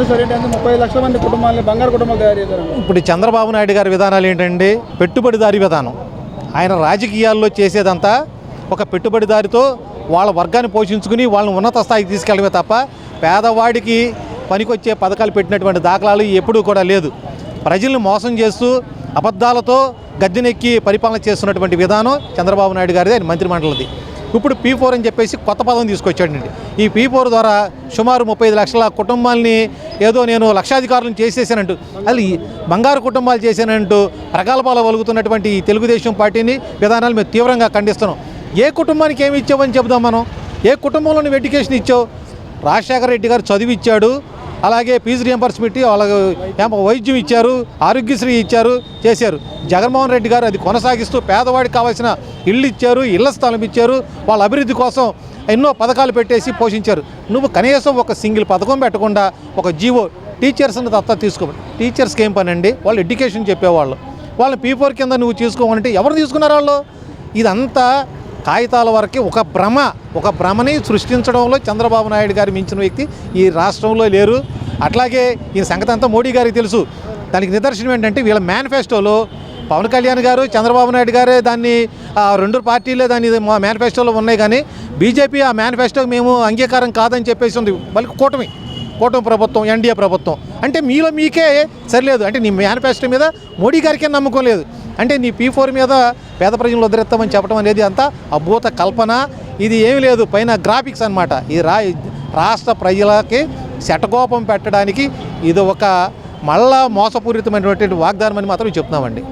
Sir ఏంటంటే 30 లక్షల మంది కుటుంబాలని బంగారు కుటుంబాలు తయారు చేశారు. ఇప్పుడు చంద్రబాబు నాయుడు గారి విధానాలు ఏంటండి? పెట్టుబడిదారీ విధానం. ఆయన రాజకీయాల్లో చేసేదంతా ఒక పెట్టుబడిదారితో వాళ్ళ వర్గాన్ని పోషించుకుని వాళ్ళని ఉన్నత స్థాయికి తీసుకెళ్ళమే తప్ప పేదవాడికి పనికొచ్చే పథకాలు పెట్టినటువంటి దాఖలాలు ఎప్పుడూ కూడా లేదు. ప్రజల్ని మోసం చేస్తూ అబద్ధాలతో గద్దెనెక్కి పరిపాలన చేస్తున్నటువంటి విధానం చంద్రబాబు నాయుడు గారిది, ఆయన మంత్రిమండలిది. ఇప్పుడు P4 అని చెప్పేసి కొత్త పదం తీసుకొచ్చాడండి. ఈ P4 ద్వారా సుమారు 35 లక్షల కుటుంబాలని ఏదో నేను లక్షాధికారులను చేసేసానంటూ, అది బంగారు కుటుంబాలు చేశానంటూ ప్రగల్భాలు వలుగుతున్నటువంటి ఈ తెలుగుదేశం పార్టీని విధానాలు మేము తీవ్రంగా ఖండిస్తున్నాం. ఏ కుటుంబానికి ఏమి ఇచ్చావని చెబుదాం మనం? ఏ కుటుంబంలో నువ్వు ఎడ్యుకేషన్ ఇచ్చావు? రాజశేఖర రెడ్డి గారు చదువు ఇచ్చాడు, అలాగే ఫీజు రియంబర్స్మెంట్, వాళ్ళకి వైద్యం ఇచ్చారు, ఆరోగ్యశ్రీ ఇచ్చారు, చేశారు. జగన్మోహన్ రెడ్డి గారు అది కొనసాగిస్తూ పేదవాడికి కావాల్సిన ఇళ్ళు ఇచ్చారు, ఇళ్ల స్థలం ఇచ్చారు, వాళ్ళ అభివృద్ధి కోసం ఎన్నో పథకాలు పెట్టేసి పోషించారు. నువ్వు కనీసం ఒక సింగిల్ పథకం పెట్టకుండా ఒక జీవో టీచర్స్ని దత్తత తీసుకోవాలి. టీచర్స్కి ఏం పని అండి? వాళ్ళు ఎడ్యుకేషన్ చెప్పేవాళ్ళు. వాళ్ళని P4 కింద నువ్వు తీసుకోవాలంటే ఎవరు తీసుకున్నారు? వాళ్ళు ఇదంతా కాగితాల వరకు ఒక భ్రమని సృష్టించడంలో చంద్రబాబు నాయుడు గారు మించిన వ్యక్తి ఈ రాష్ట్రంలో లేరు. అట్లాగే ఈ సంగతి అంతా మోడీ గారికి తెలుసు. దానికి నిదర్శనం ఏంటంటే వీళ్ళ మేనిఫెస్టోలో పవన్ కళ్యాణ్ గారు, చంద్రబాబు నాయుడు గారే దాన్ని రెండు పార్టీలే దాన్ని మా మేనిఫెస్టోలో ఉన్నాయి, కానీ బీజేపీ ఆ మేనిఫెస్టోకి మేము అంగీకారం కాదని చెప్పేసి ఉంది. మళ్ళీ కూటమి ప్రభుత్వం, ఎన్డీఏ ప్రభుత్వం. అంటే మీలో మీకే సరిలేదు. అంటే నీ మేనిఫెస్టో మీద మోడీ గారికే నమ్మకం లేదు. అంటే నీ P4 మీద పేద ప్రజలు వదిలేస్తామని చెప్పడం అనేది అంతా అభూత కల్పన. ఇది ఏమీ లేదు, పైన గ్రాఫిక్స్ అనమాట. ఈ రాష్ట్ర ప్రజలకి శటకోపం పెట్టడానికి ఇది ఒక మళ్ళా మోసపూరితమైనటువంటి వాగ్దానం అని మాత్రం చెప్తున్నామండి.